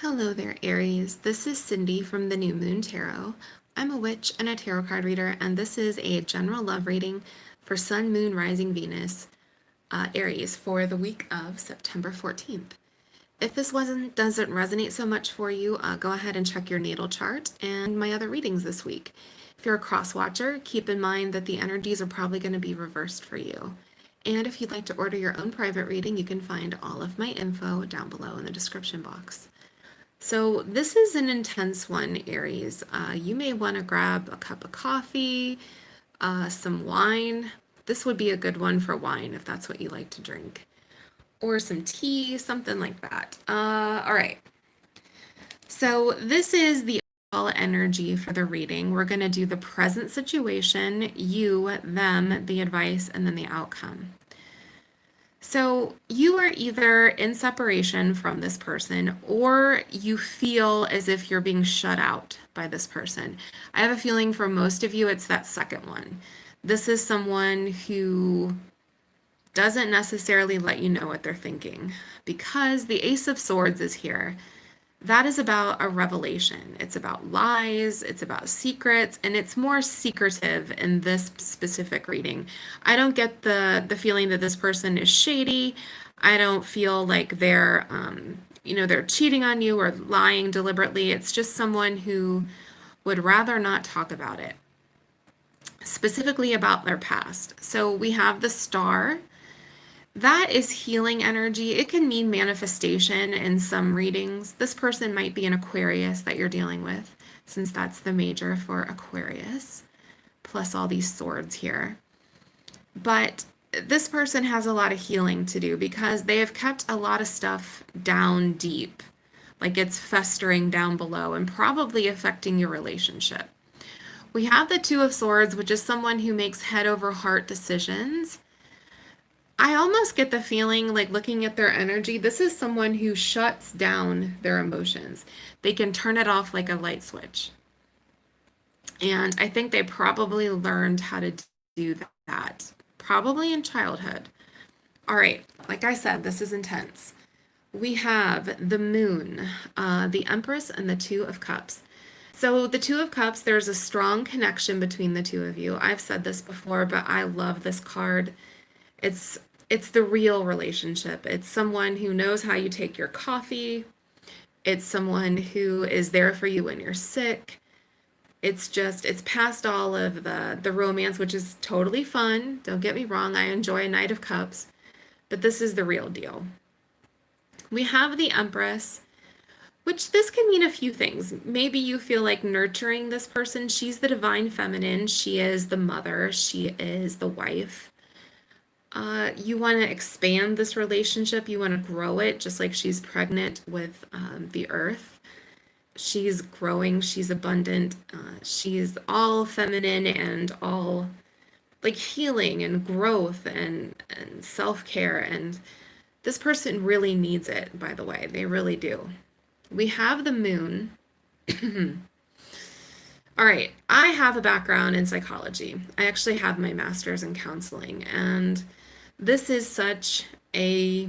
Hello there, Aries. This is Cindy from the New Moon Tarot. I'm a witch and a tarot card reader, and this is a general love reading for Sun, Moon, Rising, Venus, Aries for the week of September 14th. If this doesn't resonate so much for you, go ahead and check your natal chart and my other readings this week. If you're a cross watcher, keep in mind that the energies are probably going to be reversed for you. And if you'd like to order your own private reading, you can find all of my info down below in the description box. So this is an intense one, Aries. You may want to grab a cup of coffee, some wine. This would be a good one for wine if that's what you like to drink. Or some tea, something like that. All right. So this is the overall energy for the reading. We're going to do the present situation, you, them, the advice, and then the outcome. So you are either in separation from this person or you feel as if you're being shut out by this person. I have a feeling for most of you it's that second one. This is someone who doesn't necessarily let you know what they're thinking because the Ace of Swords is here. That is about a revelation. It's about lies, it's about secrets, and it's more secretive in this specific reading. I don't get the feeling that this person is shady. I don't feel like they're cheating on you or lying deliberately. It's just someone who would rather not talk about it, specifically about their past. So we have the Star. That is healing energy. It can mean manifestation in some readings. This person might be an Aquarius that you're dealing with, since that's the major for Aquarius, plus all these swords here. But this person has a lot of healing to do because they have kept a lot of stuff down deep, like it's festering down below and probably affecting your relationship. We have the Two of Swords, which is someone who makes head over heart decisions. I almost get the feeling, like looking at their energy, this is someone who shuts down their emotions. They can turn it off like a light switch. And I think they probably learned how to do that, probably in childhood. All right, like I said, this is intense. We have the Moon, the Empress, and the Two of Cups. So the Two of Cups, there's a strong connection between the two of you. I've said this before, but I love this card. It's the real relationship. It's someone who knows how you take your coffee. It's someone who is there for you when you're sick. It's past all of the romance, which is totally fun. Don't get me wrong, I enjoy a Knight of Cups, but this is the real deal. We have the Empress, which this can mean a few things. Maybe you feel like nurturing this person. She's the divine feminine. She is the mother. She is the wife. You want to expand this relationship. You want to grow it, just like she's pregnant with the earth. She's growing. She's abundant. She's all feminine and all like healing and growth and self-care. And this person really needs it, by the way. They really do. We have the Moon. All right, I have a background in psychology. I actually have my master's in counseling, and this is such a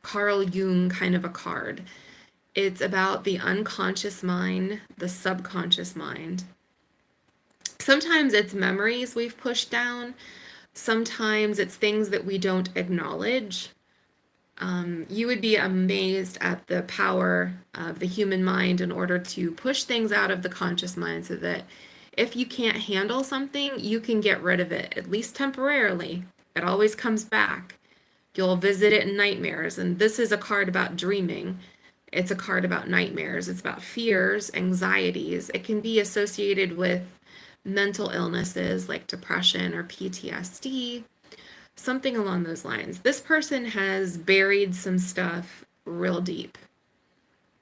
Carl Jung kind of a card. It's about the unconscious mind, the subconscious mind. Sometimes it's memories we've pushed down. Sometimes it's things that we don't acknowledge. You would be amazed at the power of the human mind in order to push things out of the conscious mind so that if you can't handle something, you can get rid of it, at least temporarily. It always comes back. You'll visit it in nightmares, and this is a card about dreaming. It's a card about nightmares. It's about fears, anxieties. It can be associated with mental illnesses like depression or PTSD. Something along those lines. This person has buried some stuff real deep.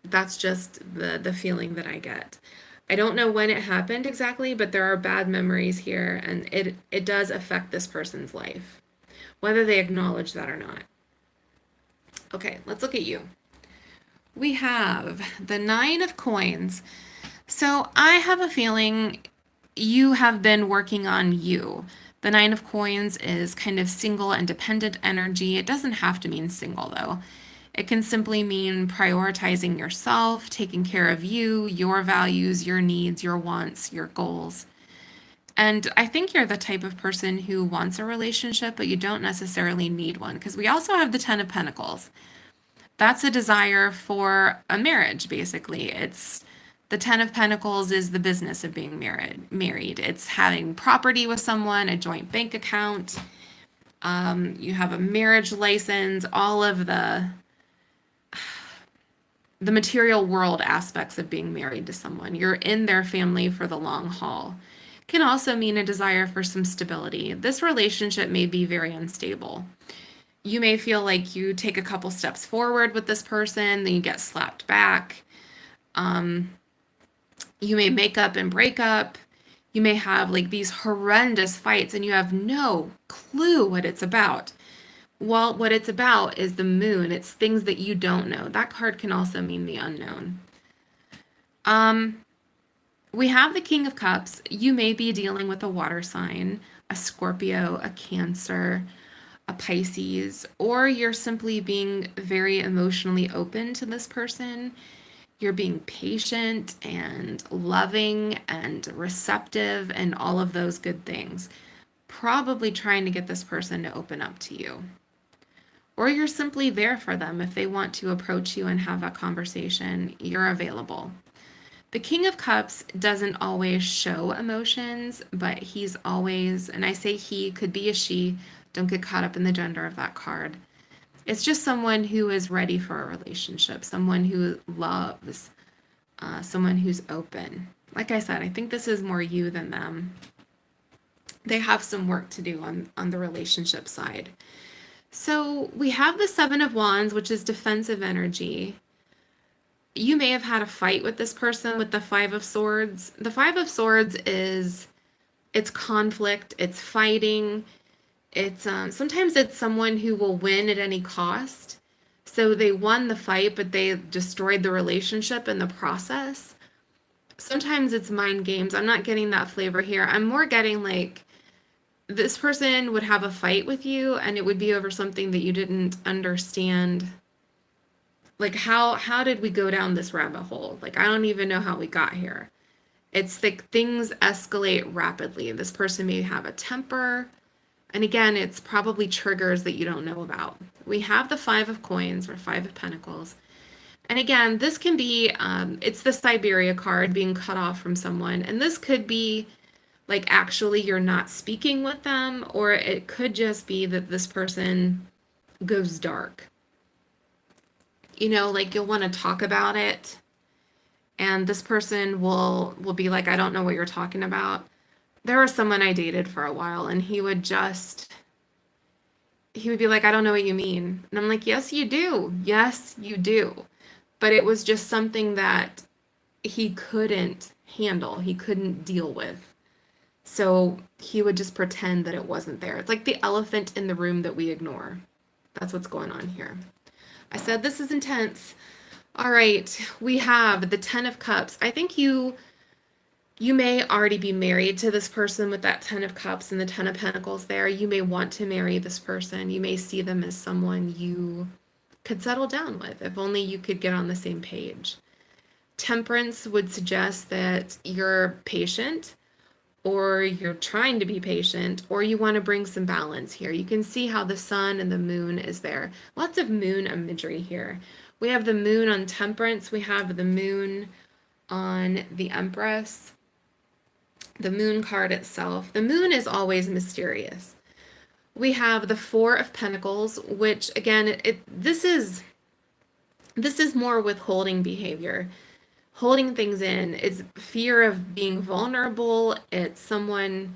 That's just the feeling that I get. I don't know when it happened exactly, but there are bad memories here, and it does affect this person's life, whether they acknowledge that or not. Okay, let's look at you. We have the Nine of Coins. So I have a feeling you have been working on you. The Nine of Coins is kind of single and dependent energy. It doesn't have to mean single, though. It can simply mean prioritizing yourself, taking care of you, your values, your needs, your wants, your goals. And I think you're the type of person who wants a relationship, but you don't necessarily need one, because we also have the Ten of Pentacles. That's a desire for a marriage, basically. It's the Ten of Pentacles is the business of being married. It's having property with someone, a joint bank account. You have a marriage license, all of the material world aspects of being married to someone. You're in their family for the long haul. Can also mean a desire for some stability. This relationship may be very unstable. You may feel like you take a couple steps forward with this person, then you get slapped back. You may make up and break up. You may have like these horrendous fights and you have no clue what it's about. Well, what it's about is the moon. It's things that you don't know. That card can also mean the unknown. We have the King of Cups. You may be dealing with a water sign, a Scorpio, a Cancer, a Pisces, or you're simply being very emotionally open to this person. You're being patient and loving and receptive and all of those good things. Probably trying to get this person to open up to you. Or you're simply there for them. If they want to approach you and have a conversation, you're available. The King of Cups doesn't always show emotions, but he's always, and I say he, could be a she, don't get caught up in the gender of that card. It's just someone who is ready for a relationship, someone who loves, someone who's open. Like I said, I think this is more you than them. They have some work to do on the relationship side. So we have the Seven of Wands, which is defensive energy. You may have had a fight with this person with the Five of Swords. The Five of Swords it's conflict, it's fighting. It's sometimes it's someone who will win at any cost. So they won the fight, but they destroyed the relationship in the process. Sometimes it's mind games. I'm not getting that flavor here. I'm more getting like this person would have a fight with you and it would be over something that you didn't understand. Like how did we go down this rabbit hole? Like I don't even know how we got here. It's like things escalate rapidly. This person may have a temper. And again, it's probably triggers that you don't know about. We have the Five of Coins or Five of Pentacles. And again, this can be, it's the Siberia card, being cut off from someone. And this could be like actually you're not speaking with them, or it could just be that this person goes dark. You know, like you'll want to talk about it. And this person will be like, I don't know what you're talking about. There was someone I dated for a while and he would be like, I don't know what you mean. And I'm like, yes, you do. Yes, you do. But it was just something that he couldn't handle. He couldn't deal with. So he would just pretend that it wasn't there. It's like the elephant in the room that we ignore. That's what's going on here. I said, this is intense. All right. We have the Ten of Cups. I think you may already be married to this person with that Ten of Cups and the Ten of Pentacles there. You may want to marry this person. You may see them as someone you could settle down with, if only you could get on the same page. Temperance would suggest that you're patient, or you're trying to be patient, or you want to bring some balance here. You can see how the sun and the moon is there. Lots of moon imagery here. We have the moon on Temperance. We have the moon on the Empress. The moon card itself. The moon is always mysterious. We have the Four of Pentacles, which again, this is more withholding behavior, holding things in. It's fear of being vulnerable. It's someone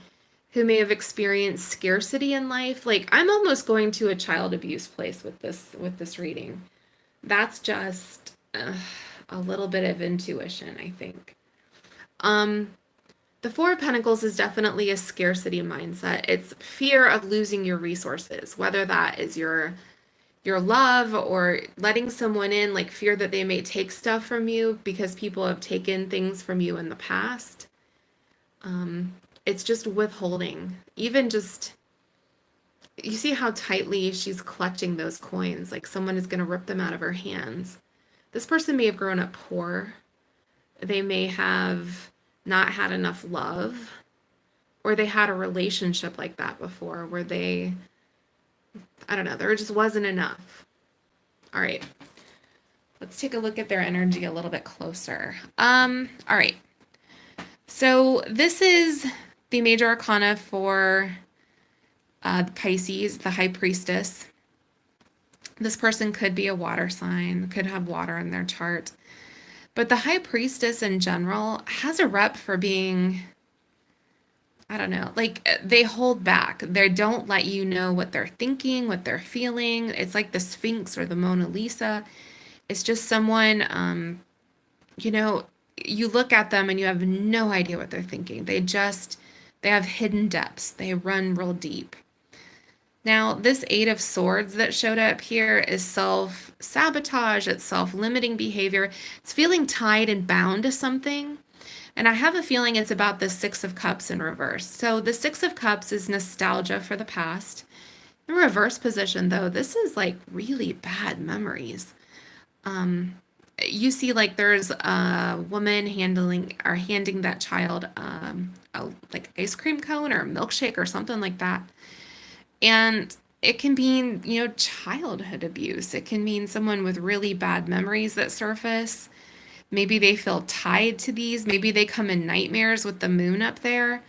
who may have experienced scarcity in life. Like I'm almost going to a child abuse place with this reading. That's just a little bit of intuition, I think. The Four of Pentacles is definitely a scarcity mindset. It's fear of losing your resources, whether that is your love or letting someone in, like fear that they may take stuff from you because people have taken things from you in the past. It's just withholding. Even just You see how tightly she's clutching those coins, like someone is going to rip them out of her hands. This person may have grown up poor. They may have not had enough love, or they had a relationship like that before where they, I don't know, there just wasn't enough. All right. Let's take a look at their energy a little bit closer. All right. So this is the major arcana for the Pisces, the High Priestess. This person could be a water sign, could have water in their chart. But the High Priestess in general has a rep for being, I don't know, like they hold back. They don't let you know what they're thinking, what they're feeling. It's like the Sphinx or the Mona Lisa. It's just someone, you know, you look at them and you have no idea what they're thinking. They have hidden depths. They run real deep. Now, this Eight of Swords that showed up here is self-sabotage, it's self-limiting behavior. It's feeling tied and bound to something. And I have a feeling it's about the Six of Cups in reverse. So the Six of Cups is nostalgia for the past. In reverse position, though, this is like really bad memories. You see, like there's a woman handing that child like ice cream cone or a milkshake or something like that. And it can mean, you know, childhood abuse. It can mean someone with really bad memories that surface. Maybe they feel tied to these. Maybe they come in nightmares with the moon up there.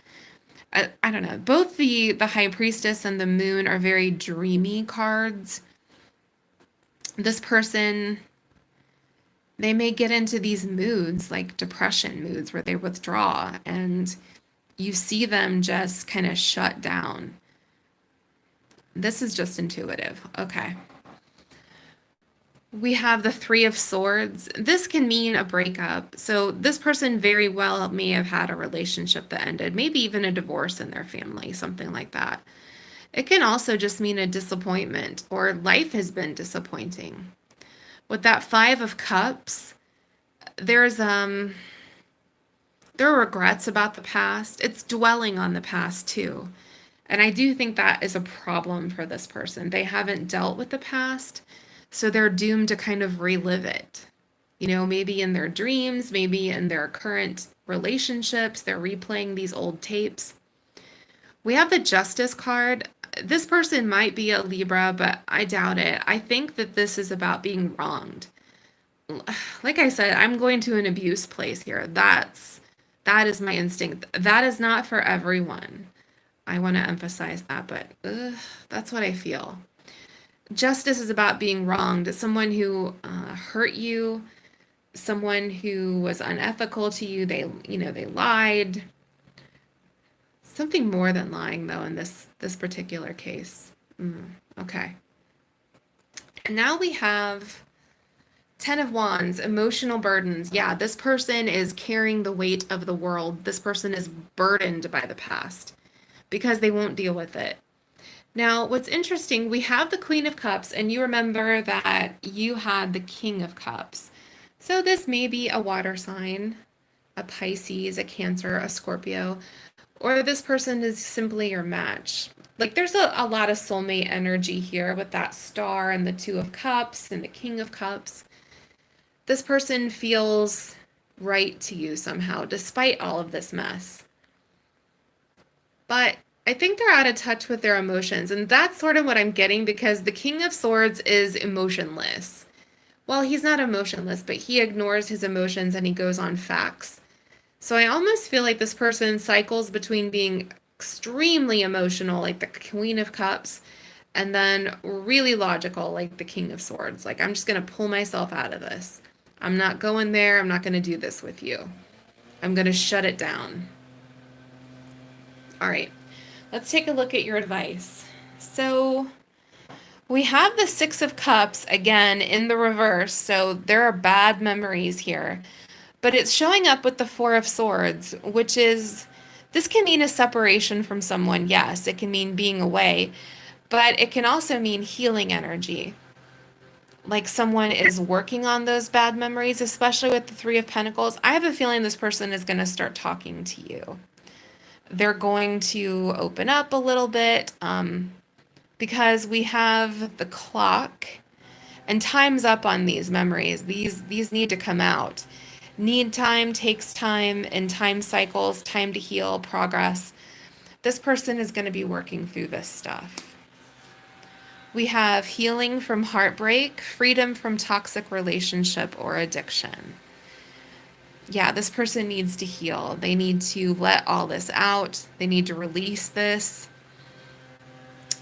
I don't know. Both the High Priestess and the moon are very dreamy cards. This person, they may get into these moods, like depression moods, where they withdraw and you see them just kind of shut down. This is just intuitive. Okay. We have the Three of Swords. This can mean a breakup. So this person very well may have had a relationship that ended, maybe even a divorce in their family, something like that. It can also just mean a disappointment or life has been disappointing. With that Five of Cups, there are regrets about the past. It's dwelling on the past too. And I do think that is a problem for this person. They haven't dealt with the past, so they're doomed to kind of relive it. You know, maybe in their dreams, maybe in their current relationships, they're replaying these old tapes. We have the Justice card. This person might be a Libra, but I doubt it. I think that this is about being wronged. Like I said, I'm going to an abuse place here. That is my instinct. That is not for everyone. I want to emphasize that, but that's what I feel. Justice is about being wronged. Someone who hurt you, someone who was unethical to you. They lied. Something more than lying, though, in this particular case. Okay. And now we have Ten of Wands, emotional burdens. Yeah, this person is carrying the weight of the world. This person is burdened by the past because they won't deal with it. Now, what's interesting, we have the Queen of Cups, and you remember that you had the King of Cups. So this may be a water sign, a Pisces, a Cancer, a Scorpio, or this person is simply your match. Like there's a lot of soulmate energy here with that star and the Two of Cups and the King of Cups. This person feels right to you somehow, despite all of this mess. But I think they're out of touch with their emotions, and that's sort of what I'm getting because the King of Swords is emotionless. Well, he's not emotionless, but he ignores his emotions and he goes on facts. So I almost feel like this person cycles between being extremely emotional, like the Queen of Cups, and then really logical, like the King of Swords. Like, I'm just going to pull myself out of this. I'm not going there. I'm not going to do this with you. I'm going to shut it down. All right, let's take a look at your advice. So we have the Six of Cups again in the reverse. So there are bad memories here, but it's showing up with the Four of Swords, which is, this can mean a separation from someone. Yes, it can mean being away, but it can also mean healing energy. Like someone is working on those bad memories, especially with the Three of Pentacles. I have a feeling this person is going to start talking to you. They're going to open up a little bit. because we have the clock and time's up on these memories. These need to come out. Need time takes time and time cycles, time to heal, progress. This person is going to be working through this stuff. We have healing from heartbreak, freedom from toxic relationship or addiction. Yeah, this person needs to heal. They need to let all this out. They need to release this.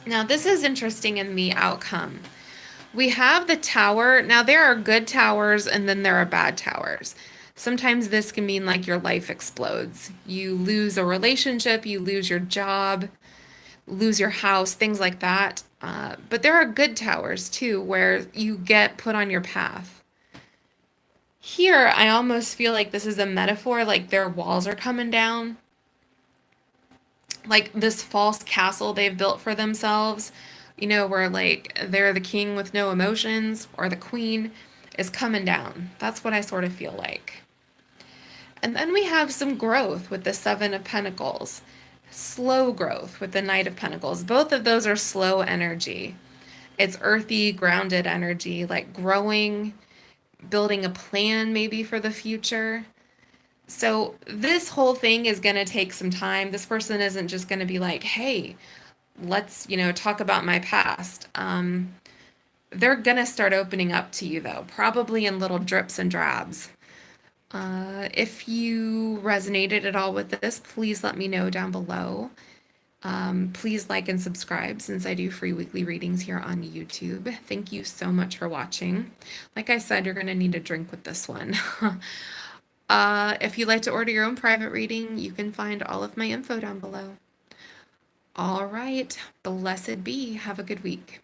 Now, this is interesting in the outcome. We have the tower. Now, there are good towers and then there are bad towers. Sometimes this can mean like your life explodes. You lose a relationship, you lose your job, lose your house, things like that. But there are good towers too, where you get put on your path. Here, I almost feel like this is a metaphor, like their walls are coming down. Like this false castle they've built for themselves, where like they're the king with no emotions or the queen is coming down. That's what I sort of feel like. And then we have some growth with the Seven of Pentacles, slow growth with the Knight of Pentacles. Both of those are slow energy. It's earthy, grounded energy, like growing, building a plan maybe for the future. So this whole thing is going to take some time. This person isn't just going to be like, hey, let's, talk about my past. They're going to start opening up to you, though, probably in little drips and drabs. If you resonated at all with this, please let me know down below. Please like and subscribe since I do free weekly readings here on YouTube. Thank you so much for watching. Like I said, you're going to need a drink with this one. If you'd like to order your own private reading, you can find all of my info down below. All right, blessed be. Have a good week.